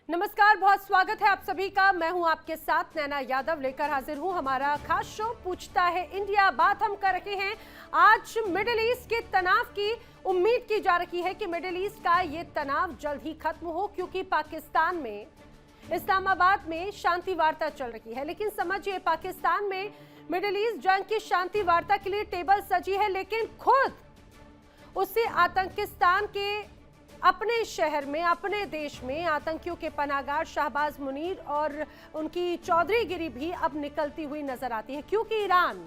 नमस्कार, बहुत स्वागत है आप सभी का। मैं हूं आपके साथ नैना यादव, लेकर हाजिर हूं हमारा खास शो पूछता है इंडिया। बात हम कर रहे हैं आज मिडिल ईस्ट के तनाव की। उम्मीद की जा रही है कि मिडिल ईस्ट का ये तनाव जल्द ही खत्म हो, क्योंकि पाकिस्तान में इस्लामाबाद में शांति वार्ता चल रही है। लेकिन समझिए, पाकिस्तान में मिडिल ईस्ट जंग की शांति वार्ता के लिए टेबल सजी है, लेकिन खुद उससे आतंकिस्तान के अपने शहर में, अपने देश में आतंकियों के पनाहगार शाहबाज मुनीर और उनकी चौधरीगिरी भी अब निकलती हुई नजर आती है, क्योंकि ईरान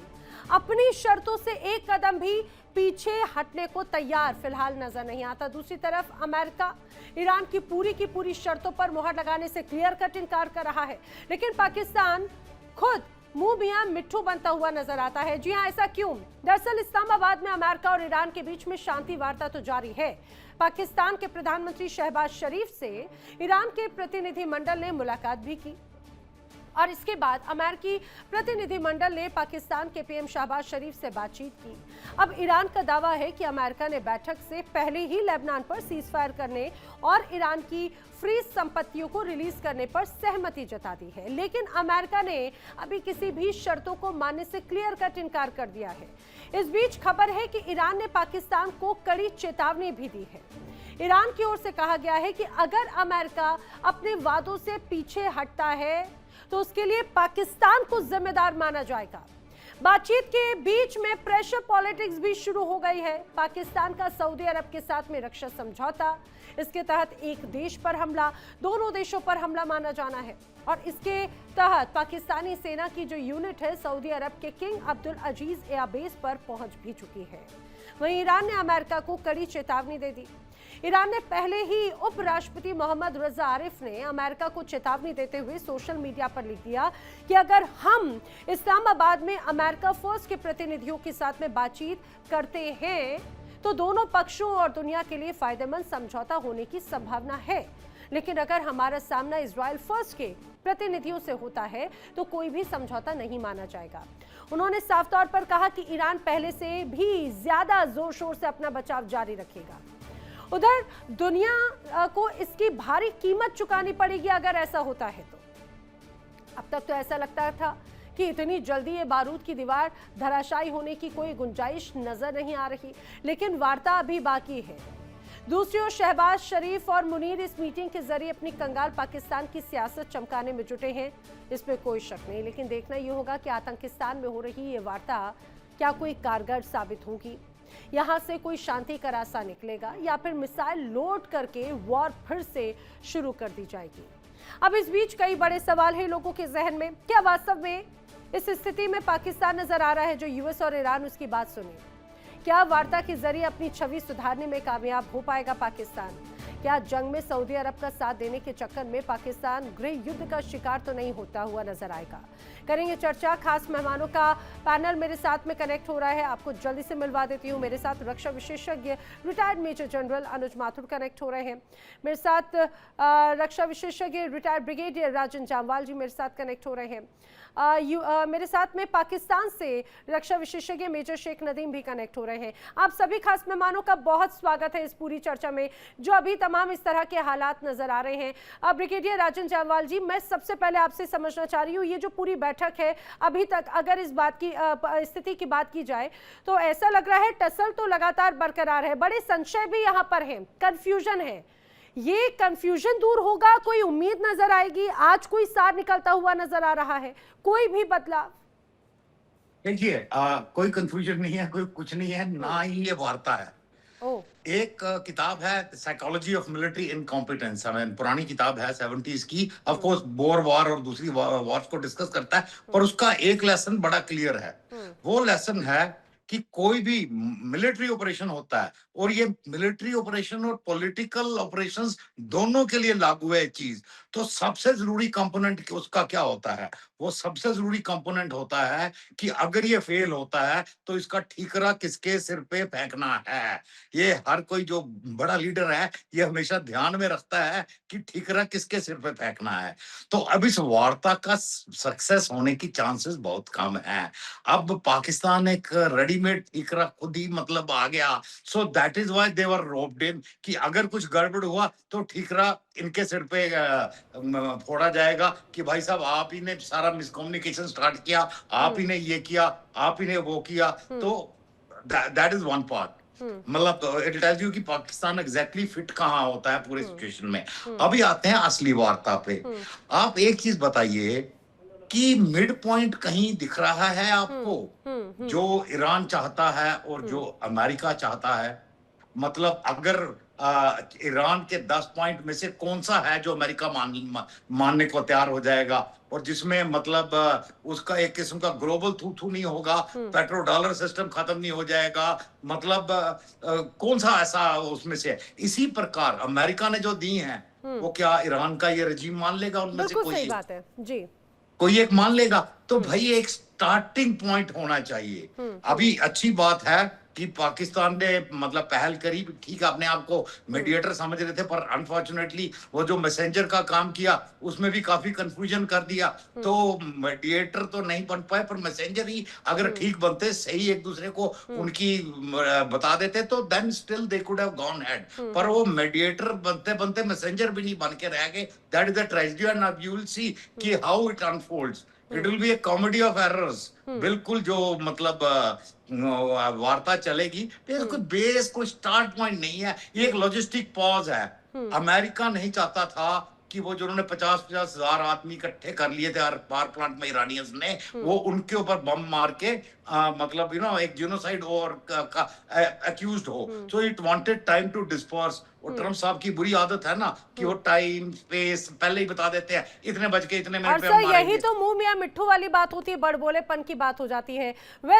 अपनी शर्तों से एक कदम भी पीछे हटने को तैयार फिलहाल नजर नहीं आता। दूसरी तरफ अमेरिका ईरान की पूरी शर्तों पर मुहर लगाने से क्लियर कट इनकार कर रहा है, लेकिन पाकिस्तान खुद मुंह मियां मिट्ठू बनता हुआ नजर आता है। जी हां, ऐसा क्यों? दरअसल इस्लामाबाद में अमेरिका और ईरान के बीच में शांति वार्ता तो जारी है। पाकिस्तान के प्रधानमंत्री शहबाज शरीफ से ईरान के प्रतिनिधिमंडल ने मुलाकात भी की और इसके बाद अमेरिकी प्रतिनिधिमंडल ने पाकिस्तान के पीएम शहबाज शरीफ से बातचीत की। अब ईरान का दावा है कि अमेरिका ने बैठक से पहले ही लेबनान पर सीज फायर करने और ईरान की फ्रीज संपत्तियों को रिलीज करने पर सहमति जता दी है, लेकिन अमेरिका ने अभी किसी भी शर्तों को मानने से क्लियर कट इनकार कर दिया है। इस बीच खबर है कि ईरान ने पाकिस्तान को कड़ी चेतावनी भी दी है। ईरान की ओर से कहा गया है कि अगर अमेरिका अपने वादों से पीछे हटता है तो उसके लिए पाकिस्तान को जिम्मेदार माना जाएगा। बातचीत के बीच में प्रेशर पॉलिटिक्स भी शुरू हो गई है। पाकिस्तान का सऊदी अरब के साथ में रक्षा समझौता, इसके तहत एक देश पर हमला, दोनों देशों पर हमला माना जाना है और इसके तहत पाकिस्तानी सेना की जो यूनिट है सऊदी अरब के किंग अब्दुल अजीज एयरबेस पर पहुंच भी चुकी है। वहीं ईरान ने अमेरिका को कड़ी चेतावनी दे दी। ईरान ने पहले ही उपराष्ट्रपति मोहम्मद रजा आरिफ ने अमेरिका को चेतावनी देते हुए सोशल मीडिया पर लिख दिया कि अगर हम इस्लामाबाद में अमेरिका फर्स्ट के प्रतिनिधियों के साथ में बातचीत करते हैं तो दोनों पक्षों और दुनिया के लिए फायदेमंद समझौता होने की संभावना है, लेकिन अगर हमारा सामना इजराइल फर्स्ट के प्रतिनिधियों से होता है तो कोई भी समझौता नहीं माना जाएगा। उन्होंने साफ तौर पर कहा कि ईरान पहले से भी ज्यादा जोर शोर से अपना बचाव जारी रखेगा। उधर दुनिया को इसकी भारी कीमत चुकानी पड़ेगी अगर ऐसा होता है तो। अब तक तो ऐसा लगता था कि इतनी जल्दी ये बारूद की दीवार धराशायी होने की कोई गुंजाइश नजर नहीं आ रही, लेकिन वार्ता अभी बाकी है। दूसरी ओर शहबाज शरीफ और मुनीर इस मीटिंग के जरिए अपनी कंगाल पाकिस्तान की सियासत चमकाने में जुटे हैं, इसमें कोई शक नहीं। लेकिन देखना यह होगा कि आतंकिस्तान में हो रही ये वार्ता क्या कोई कारगर साबित होगी, यहां से कोई शांति का रास्ता निकलेगा या फिर मिसाइल लोड करके वॉर फिर से शुरू कर दी जाएगी। अब इस बीच कई बड़े सवाल हैं लोगों के जहन में। क्या वास्तव में इस स्थिति में पाकिस्तान नजर आ रहा है जो यूएस और ईरान उसकी बात सुने? क्या वार्ता के जरिए अपनी छवि सुधारने में कामयाब हो पाएगा पाकिस्तान? क्या जंग में सऊदी अरब का साथ देने के चक्कर में पाकिस्तान गृह युद्ध का शिकार तो नहीं होता हुआ नजर आएगा? करेंगे चर्चा। खास मेहमानों का पैनल मेरे साथ में कनेक्ट हो रहा है, आपको जल्दी से मिलवा देती हूँ। मेरे साथ रक्षा विशेषज्ञ रिटायर्ड मेजर जनरल अनुज माथुर कनेक्ट हो रहे हैं। मेरे साथ रक्षा विशेषज्ञ रिटायर्ड ब्रिगेडियर राजन जामवाल जी मेरे साथ कनेक्ट हो रहे हैं। मेरे साथ में पाकिस्तान से रक्षा विशेषज्ञ मेजर शेख नदीम भी कनेक्ट हो रहे हैं। आप सभी खास मेहमानों का बहुत स्वागत है इस पूरी चर्चा में जो अभी तमाम इस तरह के हालात नजर आ रहे हैं। ब्रिगेडियर राजन जामवाल जी, मैं सबसे पहले आपसे समझना चाह रही हूँ, ये जो पूरी बैठक है अभी तक अगर इस बात की स्थिति की बात की जाए तो ऐसा लग रहा है टसल तो लगातार बरकरार है, बड़े संशय भी यहाँ पर है, कंफ्यूजन है। ये कंफ्यूजन दूर होगा, कोई उम्मीद नजर आएगी? आज कोई सार निकलता हुआ नजर आ रहा है, कोई भी बदलाव? देखिए, कोई कंफ्यूजन नहीं है, कोई कुछ नहीं है, ना ही ये वार्ता है। एक किताब है साइकोलॉजी ऑफ मिलिट्री इनकॉम्पिटेंस, पुरानी किताब है 70s की। ऑफ कोर्स बोर वॉर और दूसरी वॉर्स को डिस्कस करता है, पर उसका एक लेसन बड़ा क्लियर है। वो लेसन है कि कोई भी मिलिट्री ऑपरेशन होता है और ये मिलिट्री ऑपरेशन और पॉलिटिकल ऑपरेशंस दोनों के लिए लागू है चीज, तो सबसे जरूरी कंपोनेंट उसका क्या होता है? वो सबसे जरूरी कंपोनेंट होता है कि अगर ये फेल होता है तो इसका ठीकरा किसके सिर पे फेंकना है। ये हर कोई जो बड़ा लीडर है ये हमेशा ध्यान में रखता है कि ठीकरा किसके सिर पे फेंकना है। तो अब इस वार्ता का सक्सेस होने की चांसेस बहुत कम है। अब पाकिस्तान एक रेडीमेड ठीकरा खुद ही मतलब आ गया, so that that is why they were roped in, कि अगर कुछ गड़बड़ हुआ तो ठीकरा इनके सिर पे फोड़ा जाएगा कि भाई साहब आप ही ने सारा मिसकम्युनिकेशन स्टार्ट किया, आप ही ने ये किया, आप ही ने वो किया। तो दैट इज वन पार्ट। मतलब इट टेल्स यू कि पाकिस्तान एग्जैक्टली फिट कहाँ होता है पूरे सिचुएशन में। अभी आते हैं असली वार्ता पे। आप एक चीज बताइए कि मिड पॉइंट कहीं दिख रहा है आपको, जो ईरान चाहता है और जो अमेरिका चाहता है? मतलब अगर ईरान के 10 पॉइंट में से कौन सा है जो अमेरिका मानने को तैयार हो जाएगा, और जिसमें मतलब उसका एक किस्म का ग्लोबल थू नहीं होगा, पेट्रो डॉलर सिस्टम खत्म नहीं हो जाएगा, मतलब कौन सा ऐसा उसमें से है? इसी प्रकार अमेरिका ने जो दी हैं, वो क्या ईरान का ये रजीम मान लेगा? उनमें से सही बात है जी, कोई एक मान लेगा? तो भाई एक स्टार्टिंग पॉइंट होना चाहिए। अभी अच्छी बात है कि पाकिस्तान ने मतलब पहल करी, ठीक है, अपने आप को मीडिएटर समझ रहे थे, पर अनफॉर्चुनेटली वो जो मैसेंजर का काम किया उसमें भी काफी कंफ्यूजन कर दिया। तो मीडिएटर तो नहीं बन पाए, पर मैसेंजर ही अगर ठीक बनते, सही एक दूसरे को उनकी बता देते, तो then still they could have gone ahead. पर वो मीडिएटर बनते बनते मैसेंजर भी नहीं बन के रह गए। That is the tragedy, and now you will see कि how it unfolds. It will be a comedy of errors. बिल्कुल, जो मतलब वार्ता चलेगी, कोई बेस, कोई स्टार्ट पॉइंट नहीं है, ये एक लॉजिस्टिक पॉज है। अमेरिका नहीं चाहता था कि वो जो उन्होंने 50-50 हजार आदमी इकट्ठे कर लिए थे पावर प्लांट में ईरानियंस ने, वो उनके ऊपर बम मार के मतलब एक जिनोसाइड और अक्यूज्ड हो। So it wanted time to disperse. और ट्रम्प साहब की बुरी आदत है ना कि वो टाइम स्पेस पहले ही बता देते हैं, इतने बज के इतने मिनट पे हम मारेंगे। यही तो मुंह मियां मिट्ठू वाली बात होती है, बड़बोलेपन की बात हो जाती है।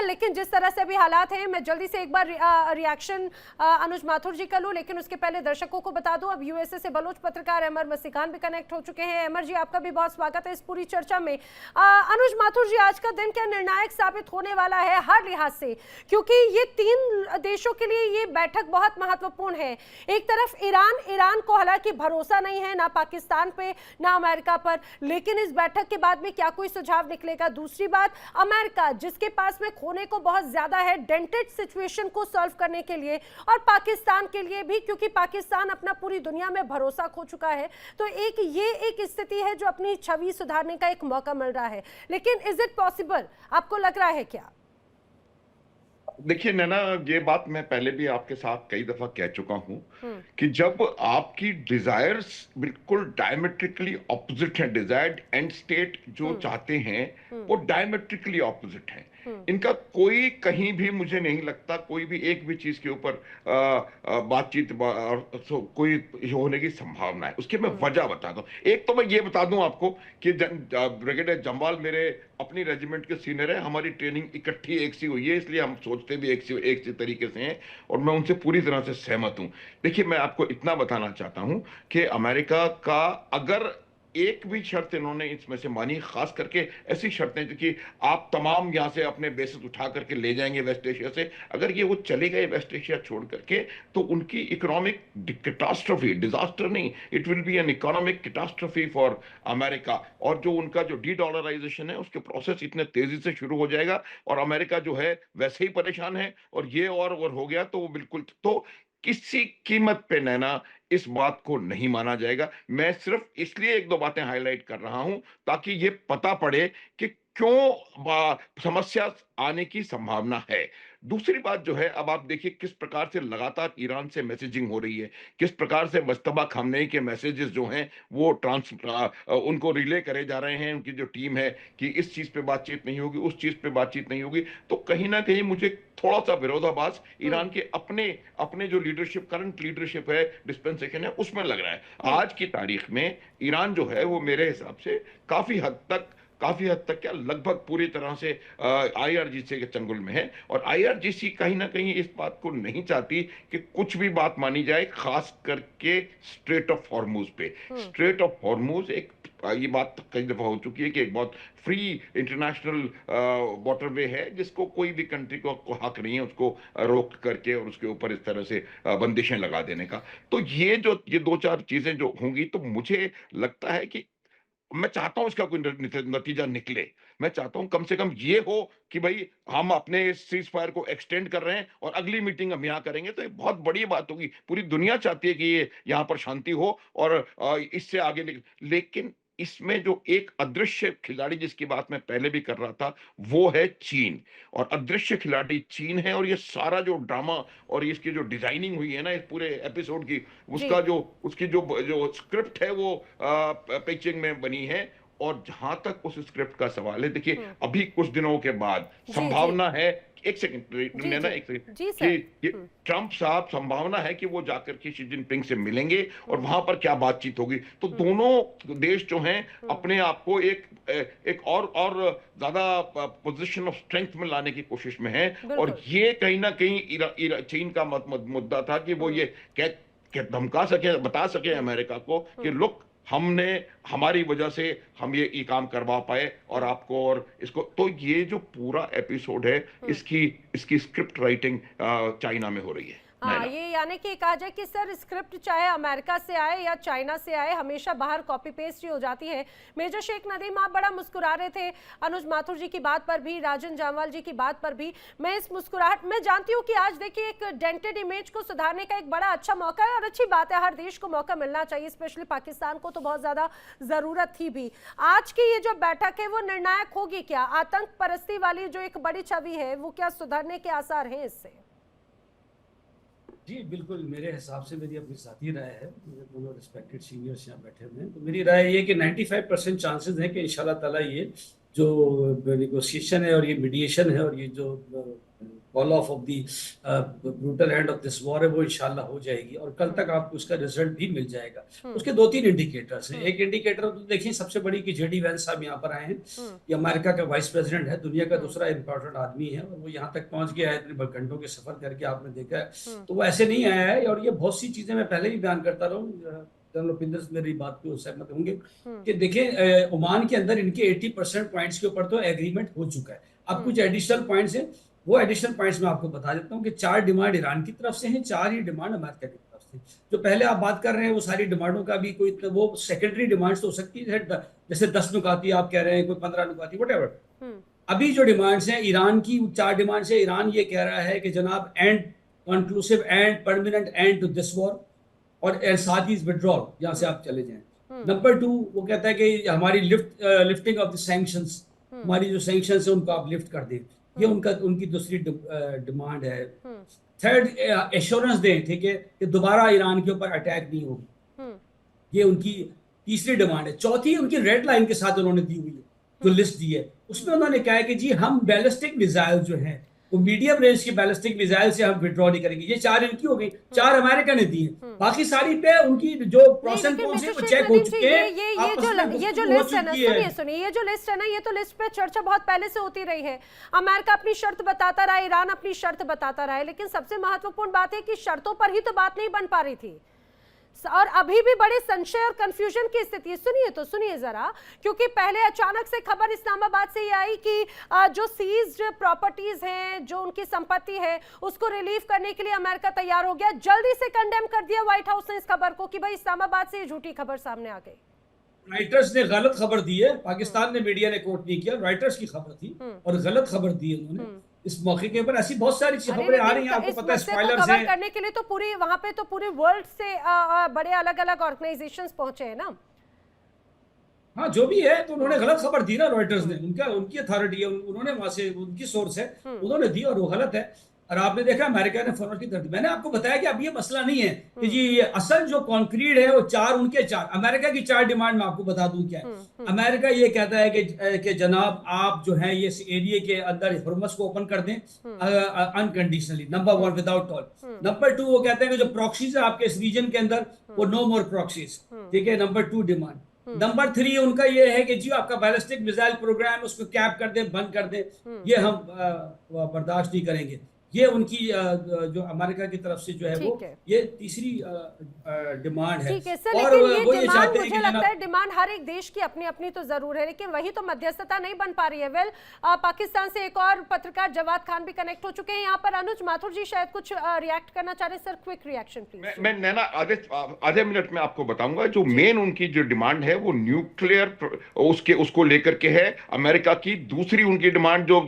लेकिन जिस तरह से अभी हालात हैं, मैं जल्दी से एक बार रिएक्शन अनुज माथुर जी का लूं, लेकिन उसके पहले दर्शकों को बता दूं, अब यूएसए से बलोच पत्रकार अमर मसीखान भी कनेक्ट हो चुके हैं। अमर जी, आपका भी बहुत स्वागत है इस पूरी चर्चा में। अनुज माथुर जी, आज का दिन क्या निर्णायक साबित होने वाला है हर लिहाज से, क्योंकि ये 3 देशों के लिए ये बैठक बहुत महत्वपूर्ण है। एक तरफ ईरान को हालांकि भरोसा नहीं है ना पाकिस्तान पे ना अमेरिका पर, लेकिन इस बैठक के बाद में क्या कोई सुझाव निकलेगा? दूसरी बात, अमेरिका जिसके पास में खोने को बहुत ज्यादा है डेंटेड सिचुएशन को सॉल्व करने के लिए, और पाकिस्तान के लिए भी, क्योंकि पाकिस्तान अपना पूरी दुनिया में भरोसा खो चुका है। तो ये एक स्थिति है जो अपनी छवि सुधारने का एक मौका मिल रहा है, लेकिन इज इट पॉसिबल, आपको लग रहा है क्या? देखिए नैना, ये बात मैं पहले भी आपके साथ कई दफा कह चुका हूं कि जब आपकी डिजायर्स बिल्कुल डायमेट्रिकली ऑपोजिट हैं, डिजायर्ड एंड स्टेट जो चाहते हैं वो डायमेट्रिकली ऑपोजिट हैं, इनका कोई कहीं भी मुझे नहीं लगता कोई भी एक भी चीज के ऊपर बातचीत कोई होने की संभावना है। उसकी मैं वजह बताता हूँ। एक तो मैं ये बता दूं आपको कि ब्रिगेडियर जम्वाल मेरे अपनी रेजिमेंट के सीनियर है, हमारी ट्रेनिंग इकट्ठी एक सी हुई है, इसलिए हम सोचते भी एक सी तरीके से हैं, और मैं उनसे पूरी तरह से सहमत हूं। देखिए, मैं आपको इतना बताना चाहता हूं कि अमेरिका का अगर एक भी शर्त इन्होंने इसमें से मानी, खास करके ऐसी शर्तें जो कि आप तमाम यहां से अपने बेसिस उठा करके ले जाएंगे वेस्ट एशिया से, अगर ये वो चले गए वेस्ट एशिया छोड़ करके, तो उनकी इकोनॉमिक कैटास्ट्रोफी, डिजास्टर नहीं, it will B an economic catastrophe for America. और जो उनका जो डी डॉलराइजेशन है उसके प्रोसेस इतने तेजी से शुरू हो जाएगा, और अमेरिका जो है वैसे ही परेशान है, और ये और हो गया तो वो बिल्कुल, तो किसी कीमत पे नैना इस बात को नहीं माना जाएगा। मैं सिर्फ इसलिए एक दो बातें हाईलाइट कर रहा हूं ताकि ये पता पड़े कि क्यों समस्या आने की संभावना है। दूसरी बात जो है, अब आप देखिए किस प्रकार से लगातार ईरान से मैसेजिंग हो रही है, किस प्रकार से मुस्तफा खामनेई के मैसेजेस जो हैं वो उनको रिले करे जा रहे हैं, उनकी जो टीम है कि इस चीज पे बातचीत नहीं होगी, उस चीज पे बातचीत नहीं होगी। तो कहीं ना कहीं मुझे थोड़ा सा विरोधाभास ईरान के अपने अपने जो लीडरशिप, करंट लीडरशिप है, डिस्पेंसेशन है, उसमें लग रहा है। आज की तारीख में ईरान जो है वो मेरे हिसाब से काफी हद तक क्या, लगभग पूरी तरह से आईआरजीसी के चंगुल में है, और आईआरजीसी कहीं ना कहीं इस बात को नहीं चाहती कि कुछ भी बात मानी जाए, खास करके स्ट्रेट ऑफ हॉर्मुज पे। स्ट्रेट ऑफ हॉर्मुज एक, ये बात कई दफा हो चुकी है कि एक बहुत फ्री इंटरनेशनल वाटरवे है, जिसको कोई भी कंट्री को हक नहीं है उसको रोक करके और उसके ऊपर इस तरह से बंदिशें लगा देने का। तो ये 2-4 चीजें जो होंगी, तो मुझे लगता है कि मैं चाहता हूँ इसका कोई नतीजा निकले। मैं चाहता हूँ कम से कम ये हो कि भाई हम अपने सीज़ फायर को एक्सटेंड कर रहे हैं और अगली मीटिंग हम यहाँ करेंगे, तो ये बहुत बड़ी बात होगी। पूरी दुनिया चाहती है कि ये यहाँ पर शांति हो और इससे आगे लेकिन इसमें जो एक अदृश्य खिलाड़ी जिसकी बात मैं पहले भी कर रहा था, वो है चीन। और अदृश्य खिलाड़ी चीन है, और ये सारा जो ड्रामा और इसकी जो डिजाइनिंग हुई है ना इस पूरे एपिसोड की, उसका जो उसकी जो स्क्रिप्ट है वो पेचिंग में बनी है। और जहां तक उस स्क्रिप्ट का सवाल है, देखिए अभी कुछ दिनों के बाद संभावना है, एक सेकंड नैना, एक सेकंड, कि ट्रंप साहब संभावना है कि वो जाकर के शी जिनपिंग से मिलेंगे और वहां पर क्या बातचीत होगी। तो दोनों देश जो हैं अपने आप को एक और ज्यादा पोजीशन ऑफ स्ट्रेंथ में लाने की कोशिश में हैं। और ये कहीं ना कहीं चीन का मुद्दा था कि वो ये धमका सके, बता सके अमेरिका को कि लुक, हमने हमारी वजह से हम ये काम करवा पाए और आपको और इसको। तो ये जो पूरा एपिसोड है, इसकी स्क्रिप्ट राइटिंग चाइना में हो रही है। हाँ, ये यानी कि कहा जाए कि सर स्क्रिप्ट चाहे अमेरिका से आए या चाइना से आए, हमेशा बाहर कॉपी पेस्ट ही हो जाती है। मेजर शेख नदीम, आप बड़ा मुस्कुरा रहे थे अनुज माथुर जी की बात पर भी, राजन जामवाल जी की बात पर भी। मैं इस मुस्कुराहट में जानती हूँ कि आज देखिए एक डेंटेड इमेज को सुधारने का एक बड़ा अच्छा मौका है और अच्छी बात है, हर देश को मौका मिलना चाहिए, स्पेशली पाकिस्तान को तो बहुत ज्यादा जरूरत थी भी। आज की ये जो बैठक है वो निर्णायक होगी क्या? आतंक परस्ती वाली जो एक बड़ी छवि है वो क्या सुधरने के आसार हैं इससे? जी बिल्कुल, मेरे हिसाब से मेरी अपनी साथी राय है, मेरे दोनों रिस्पेक्टेड सीनियर्स यहाँ बैठे हुए हैं, तो मेरी राय ये कि 95% चांसेस हैं कि इंशाल्लाह ताला ये जो नेगोशिएशन है और ये मीडिएशन है और ये जो call of the brutal end of this war है वो इंशाल्लाह हो जाएगी और कल तक आपको उसका रिजल्ट भी मिल जाएगा। उसके 2-3 इंडिकेटर्स हैं। एक इंडिकेटर तो देखिए सबसे बड़ी कि जेडी वैंस साहब यहाँ पर आए हैं, ये अमेरिका का वाइस प्रेसिडेंट है, दुनिया का दूसरा इंपॉर्टेंट आदमी है और वो यहाँ तक पहुंच गया है, इतने घंटों के सफर करके आपने देखा है। तो वो ऐसे नहीं आया है और ये बहुत सी चीजें मैं पहले भी बयान करता रहूँ, रुपिंदर मेरी बात पे सहमत होंगे कि देखिए ओमान के अंदर इनके 80% पॉइंट्स के ऊपर तो एग्रीमेंट हो चुका है। अब कुछ एडिशनल पॉइंट्स हैं, वो एडिशनल पॉइंट्स मैं आपको बता देता हूँ कि 4 डिमांड ईरान की तरफ से हैं, 4 ही डिमांड अमेरिका की तरफ से। जो पहले आप बात कर रहे हैं वो सारी डिमांडों का भी कोई वो सेकेंडरी डिमांड्स तो हो सकती है, जैसे 10 नुकाती आप कह रहे हैं, कोई 15 नुकाती, व्हाटएवर। अभी जो डिमांड्स हैं ईरान की, 4 डिमांड्स है। ईरान ये कह रहा है कि जनाब and conclusive and permanent end to this war और साथ ही विड्रॉल, यहाँ से आप चले जाएं। नंबर 2 वो कहता है कि हमारी लिफ्टिंग ऑफ द सैंक्शंस, हमारी जो सैंक्शंस है उनको आप लिफ्ट कर दें, ये उनकी दूसरी डिमांड है। थर्ड, एश्योरेंस दें, ठीक है, कि दोबारा ईरान के ऊपर अटैक नहीं होगी, ये उनकी तीसरी डिमांड है। चौथी उनकी रेड लाइन के साथ उन्होंने दी हुई है, जो लिस्ट दी है, उसमें उन्होंने कहा है कि जी हम बैलिस्टिक मिसाइल जो है वो मीडियम रेंज की बैलिस्टिक मिसाइल से हम विड्रॉ नहीं करेंगे। ये 4 इनकी हो गई, 4 अमेरिका ने दी है, बाकी सारी पे उनकी जो प्रोस एंड कॉन्स है वो चेक हो चुके हैं। ये जो लिस्ट है ना, सुनिए ये जो लिस्ट है ना, ये तो लिस्ट पे चर्चा बहुत पहले से होती रही है। अमेरिका अपनी शर्त बताता रहा, ईरान अपनी शर्त बताता रहा है, लेकिन सबसे महत्वपूर्ण बात है कि शर्तों पर ही तो बात नहीं बन पा रही थी और अभी भी बड़े संशय और कंफ्यूजन की स्थिति है। सुनिए जरा, क्योंकि पहले अचानक से खबर इस्लामाबाद से ये आई कि जो सीज्ड प्रॉपर्टीज हैं, जो उनकी संपत्ति है, उसको रिलीव करने के लिए अमेरिका तैयार हो गया। जल्दी से कंडेम कर दिया व्हाइट हाउस ने इस खबर को कि भाई इस्लामाबाद से ये झूठी खबर सामने आ गई। राइटर्स ने गलत खबर दी है, पाकिस्तान ने मीडिया ने कोट नहीं किया, राइटर्स की खबर थी और गलत खबर दी है उन्होंने। इस मौके के ऊपर ऐसी बहुत सारी खबरें आ रही हैं, आपको पता है, स्पॉयलर्स हैं। करने के लिए तो पूरी वहां पे तो पूरे वर्ल्ड से बड़े अलग-अलग ऑर्गेनाइजेशंस पहुंचे हैं ना। हाँ, जो भी है, तो उन्होंने गलत खबर दी ना, रॉयटर्स ने, उनकी अथॉरिटी है, उन्होंने वहां से, उनकी सोर्स है, उन्होंने दी और वो गलत है। और आपने देखा अमेरिका ने फॉरवर्ड की तरफ। मैंने आपको बताया कि अब ये मसला नहीं है कि जी ये असल जो कॉन्क्रीट है वो 4 उनके 4 अमेरिका की 4 डिमांड मैं आपको बता दूं क्या है। अमेरिका ये कहता है कि जनाब आप जो है ये एरिया के अंदर हुर्मुज़ को ओपन कर दें unconditionally, number 1 without toll. Number 2 वो कहते हैं कि जो प्रॉक्सीज है आपके इस रीजन के अंदर वो नो मोर प्रॉक्सीज, ठीक है, नंबर 2 डिमांड। नंबर 3 उनका ये है कि जी आपका बैलिस्टिक मिसाइल प्रोग्राम उसको कैप कर दे, बंद कर दे, ये हम बर्दाश्त नहीं करेंगे। ये उनकी जो अमेरिका की तरफ से जो है वो ये तीसरी डिमांड है। ठीक है सर, और लेकिन वो ये ये डिमांड चाहते हैं मुझे कि लगता है डिमांड हर एक देश की अपनी अपनी तो जरूर है, लेकिन वही तो मध्यस्थता नहीं बन पा रही है। वेल, पाकिस्तान से एक और पत्रकार जवाद खान भी कनेक्ट हो चुके हैं यहाँ पर। अनुज माथुर जी शायद कुछ रिएक्ट करना चाह रहे हैं। Sir, quick reaction please. मैं नैना आधे मिनट में आपको बताऊंगा। जो मेन उनकी जो डिमांड है वो न्यूक्लियर उसको लेकर के है। अमेरिका की दूसरी उनकी डिमांड जो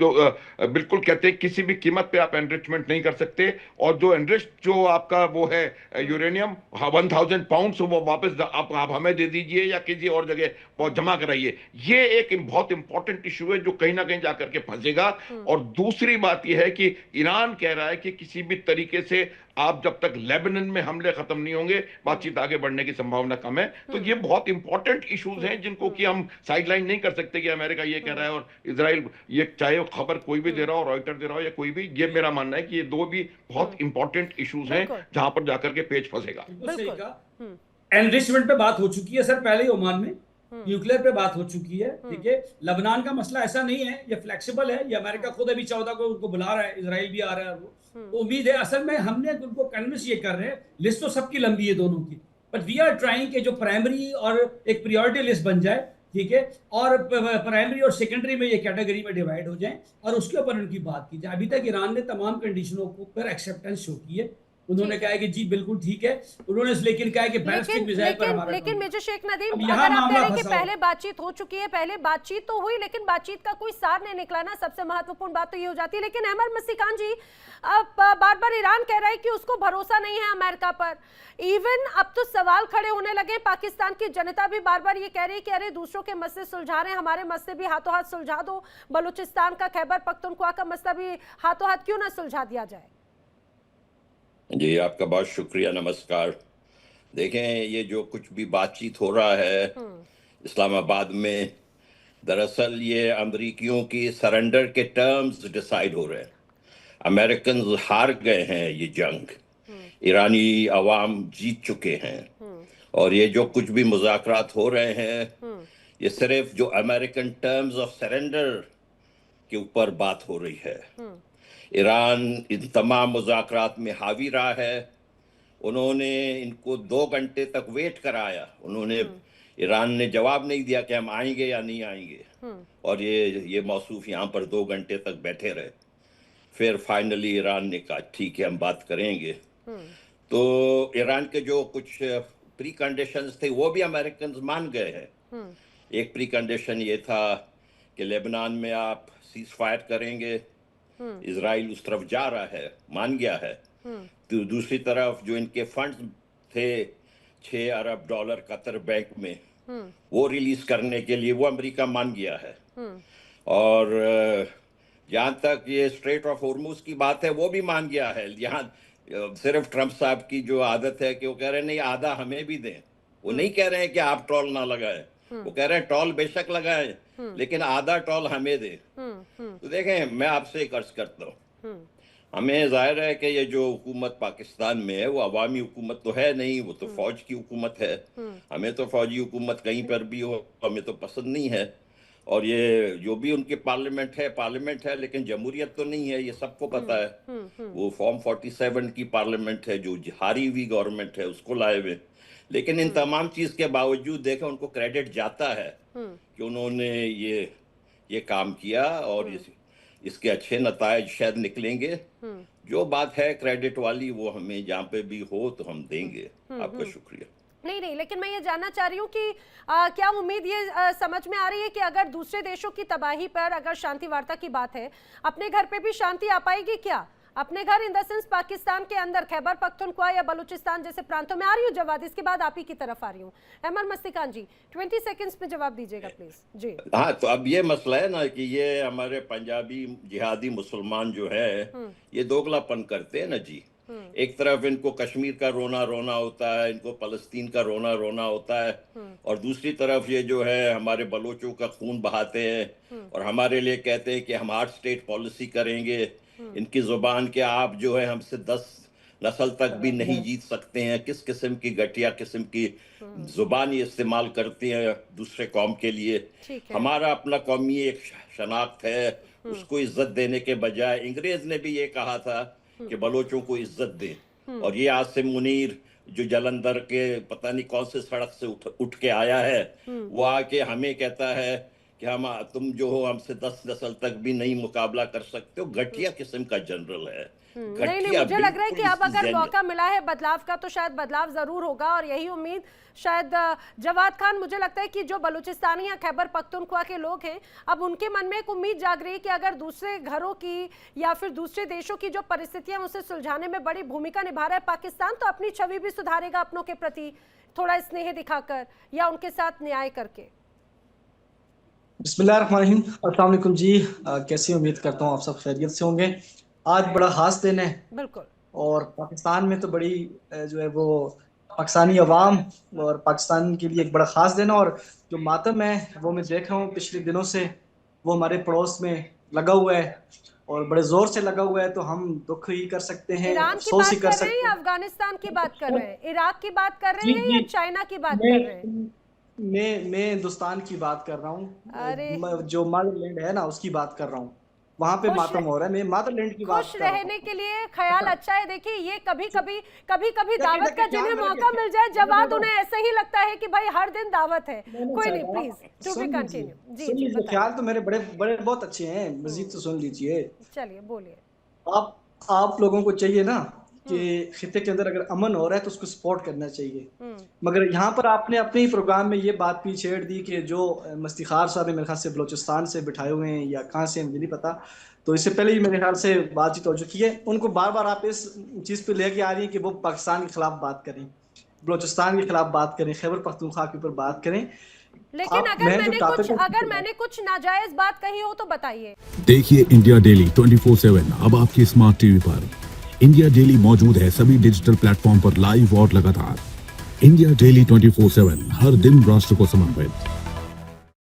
बिल्कुल कहते हैं किसी भी कीमत पे आप एनरिचमेंट नहीं कर सकते, और जो एनरिच जो आपका वो है यूरेनियम 1000 पाउंड वो वापस आप हमें दे दीजिए या किसी और जगह जमा कराइए। ये एक बहुत इंपॉर्टेंट इशू है जो कहीं ना कहीं जाकर के फंसेगा। और दूसरी बात यह है कि ईरान कह रहा है कि किसी भी तरीके से आप जब तक लेबनान में हमले खत्म नहीं होंगे बातचीत आगे बढ़ने की संभावना कम है। तो ये बहुत इंपॉर्टेंट इश्यूज हैं जिनको कि हम साइडलाइन नहीं कर सकते कि अमेरिका ये कह रहा है और इजराइल ये, चाहे खबर कोई भी दे रहा हो, रॉयटर दे रहा हो या कोई भी, ये मेरा मानना है कि ये दो भी बहुत इंपॉर्टेंट इश्यूज हैं जहां पर जाकर के पेच फंसेगा। एनरिचमेंट पे बात हो चुकी है सर पहले ही ओमान में, न्यूक्लियर पे बात हो चुकी है। ठीक है, लबनान का मसला ऐसा नहीं है, ये फ्लेक्सिबल है। ये अमेरिका खुद अभी 14 को उनको बुला रहा है, इजराइल भी आ रहा है। वो तो उम्मीद है, असल में हमने उनको कन्विंस ये कर रहे हैं। लिस्ट तो सबकी लंबी है दोनों की, बट वी आर ट्राइंग के जो प्राइमरी और एक प्रियोरिटी लिस्ट बन जाए। ठीक है, और प्राइमरी और सेकेंडरी में ये कैटेगरी में डिवाइड हो जाए और उसके ऊपर उनकी बात की जाए। अभी तक ईरान ने तमाम कंडीशनों को पर एक्सेप्टेंस शो की है। उन्होंने कहा है कि जी बिल्कुल ठीक है। उन्होंने लेकिन कहा है कि बैलिस्टिक मिसाइल पर हमारा लेकिन मेजर शेख नदीम, अगर आप कह रहे हैं कि पहले बातचीत हो चुकी है, पहले बातचीत तो हुई लेकिन बातचीत का कोई सार नहीं निकला ना, सबसे महत्वपूर्ण बात तो ये हो जाती है। लेकिन अहमद मसीकान जी, अब बार बार ईरान कह रहा है कि उसको भरोसा नहीं है अमेरिका पर। इवन अब तो सवाल खड़े होने लगे, पाकिस्तान की जनता भी बार बार ये कह रही है कि अरे दूसरों के मसले सुलझा रहे हैं, हमारे मसले भी हाथों हाथ सुलझा दो। बलूचिस्तान का, खैबर पख्तूनख्वा का मसला भी हाथों हाथ क्यों ना सुलझा दिया जाए। जी, आपका बहुत शुक्रिया, नमस्कार। देखें, ये जो कुछ भी बातचीत हो रहा है इस्लामाबाद में, दरअसल ये अमरीकियों की सरेंडर के टर्म्स डिसाइड हो रहे हैं। अमेरिकन हार गए हैं ये जंग, ईरानी अवाम जीत चुके हैं। और ये जो कुछ भी मुज़ाकरात हो रहे हैं ये सिर्फ जो अमेरिकन टर्म्स ऑफ सरेंडर के ऊपर बात हो रही है। ईरान इन तमाम मुज़ाकरात में हावी रहा है। उन्होंने इनको 2 घंटे तक वेट कराया। उन्होंने ईरान ने जवाब नहीं दिया कि हम आएंगे या नहीं आएंगे, और ये मौसूफ यहाँ पर 2 घंटे तक बैठे रहे। फिर फाइनली ईरान ने कहा ठीक है हम बात करेंगे। तो ईरान के जो कुछ प्री कंडीशंस थे वो भी अमेरिकन मान गए हैं। एक प्री कंडीशन ये था कि लेबनान में आप सीज फायर करेंगे, इजराइल उस तरफ जा रहा है, मान गया है। तो दूसरी तरफ जो इनके फंड्स थे $6 अरब कतर बैंक में, वो रिलीज करने के लिए वो अमेरिका मान गया है। और जहाँ तक ये स्ट्रेट ऑफ होर्मुज की बात है वो भी मान गया है। यहाँ सिर्फ ट्रंप साहब की जो आदत है कि वो कह रहे हैं नहीं आधा हमें भी दें। वो नहीं कह रहे हैं कि आप टोल ना लगाएं, वो कह रहे हैं टोल बेशक लगाएं लेकिन आधा टोल हमें दे। तो देखें, मैं आपसे एक अर्ज करता हूँ, हमें जाहिर है कि ये जो हुकूमत पाकिस्तान में है वो अवामी हुकूमत तो है नहीं, वो तो फौज की हुकूमत है। हमें तो फौजी हुकूमत कहीं पर भी हो हमें तो पसंद नहीं है। और ये जो भी उनके पार्लियामेंट है लेकिन जमहूरियत तो नहीं है, ये सबको पता है। वो फॉर्म 47 की पार्लियामेंट है जो हारी हुई गवर्नमेंट है उसको लाए हुए। लेकिन इन तमाम चीज के बावजूद देखें उनको क्रेडिट जाता है कि उन्होंने ये काम किया और इसके अच्छे नतायज शायद निकलेंगे। जो बात है क्रेडिट वाली वो हमें जहाँ पे भी हो तो हम देंगे। आपका शुक्रिया। नहीं, लेकिन मैं ये जानना चाह रही हूँ कि क्या उम्मीद ये समझ में आ रही है कि अगर दूसरे देशों की तबाही पर अगर शांति वार्ता की बात है, अपने घर पे भी शांति आ पाएगी क्या? अपने घर इन द सेंस पाकिस्तान के अंदर खैबर पख्तूनख्वा या बलूचिस्तान जैसे प्रांतों में। आ रही हूँ जवाब, इसके बाद आप ही की तरफ आ रही हूँ। अहमद मस्तिकान जी 20 सेकंड्स में जवाब दीजिएगा प्लीज। जी हाँ, तो अब ये मसला है ना कि ये हमारे पंजाबी जिहादी मुसलमान जो है ये दोगलापन करते हैं ना जी। एक तरफ इनको कश्मीर का रोना होता है, इनको फलस्तीन का रोना होता है, और दूसरी तरफ ये जो है हमारे बलोचों का खून बहाते हैं और हमारे लिए कहते हैं कि हम हार्ड स्टेट पॉलिसी करेंगे। इनकी जुबान के आप जो है हमसे 10 नस्ल तक भी नहीं जीत सकते हैं। किस किस्म की घटिया किस्म की जुबान ये इस्तेमाल करते हैं दूसरे कौम के लिए। हमारा अपना कौमी एक शनाख्त है, उसको इज्जत देने के बजाय अंग्रेज ने भी ये कहा था कि बलोचों को इज्जत दें। और ये आसिम मुनीर जो जलंधर के पता नहीं कौन से सड़क से उठ के आया है, वो आके हमें कहता है कि तुम जो हो हमसे 10 नस्ल तक भी नहीं मुकाबला कर सकते हो। घटिया किस्म का जनरल है। नहीं, मुझे लग रहा है कि अब अगर मौका मिला है बदलाव का तो शायद बदलाव जरूर होगा, और यही उम्मीद शायद जवाद खान, मुझे लगता है कि जो बलूचिस्तानी या खैबर पख्तूनख्वा के लोग हैं, अब उनके मन में एक उम्मीद जाग रही है कि अगर दूसरे घरों की या फिर दूसरे देशों की जो परिस्थितियां उसे सुलझाने में बड़ी भूमिका निभा रहा है पाकिस्तान, तो अपनी छवि भी सुधारेगा अपनों के प्रति, थोड़ा स्नेह दिखाकर या उनके साथ न्याय करके। बिस्मिल्लाहिर्रहमानिर्रहीम, अस्सलाम वालेकुम जी। कैसी उम्मीद करता हूँ आप सब खैरियत से होंगे। आज बड़ा खास दिन है बिल्कुल, और पाकिस्तान में तो बड़ी जो है वो पाकिस्तानी अवाम और पाकिस्तान के लिए एक बड़ा खास दिन है। और जो मातम है वो मैं देख रहा हूँ पिछले दिनों से, वो हमारे पड़ोस में लगा हुआ है और बड़े जोर से लगा हुआ है। तो हम दुख ही कर सकते हैं, अफसोस ही कर सकते हैं। अफगानिस्तान की बात कर रहे हैं, इराक की बात कर रहे हैं या चाइना की बात कर रहे हैं? मैं हिंदुस्तान की बात कर रहा हूँ, जो मदरलैंड है ना उसकी बात कर रहा हूँ। वहाँ पे मातम हो रहा है, मैं मदरलैंड की बात कर रहा हूँ। खुश रहने के लिए ख्याल अच्छा है। देखिए ये कभी कभी दावत का जिन्हें मौका मिल जाए, जब आज उन्हें ऐसे ही लगता है कि भाई हर दिन दावत है। कोई नहीं, प्लीज टू बी कंटिन्यू। जी ख्याल तो मेरे बड़े बहुत अच्छे हैं, मजीद तो सुन लीजिए। चलिए बोलिए। आप लोगों को चाहिए ना कि खिते के अंदर अगर अमन हो रहा है तो उसको सपोर्ट करना चाहिए। मगर यहाँ पर आपने अपने ही प्रोग्राम में ये बात भी छेड़ दी कि जो मस्तिखार साहब मेरे ख्याल से बलोचिस्तान से बिठाए हुए हैं या कहाँ से, मुझे नहीं पता। तो इससे पहले ही मेरे ख्याल से बातचीत हो चुकी है। उनको बार बार आप इस चीज़ पे लेके आ रही है कि वो पाकिस्तान के खिलाफ बात करें, बलोचिस्तान के खिलाफ बात करें, खैबर पख्तूनख्वा के ऊपर बात करें। लेकिन अगर मैंने कुछ नाजायज बात कही हो तो बताइए। देखिए इंडिया डेली 24/7 अब आपकी स्मार्ट टीवी पर। इंडिया डेली मौजूद है सभी डिजिटल प्लेटफॉर्म पर लाइव और लगातार। इंडिया डेली 24/7 हर दिन राष्ट्र को समर्पित।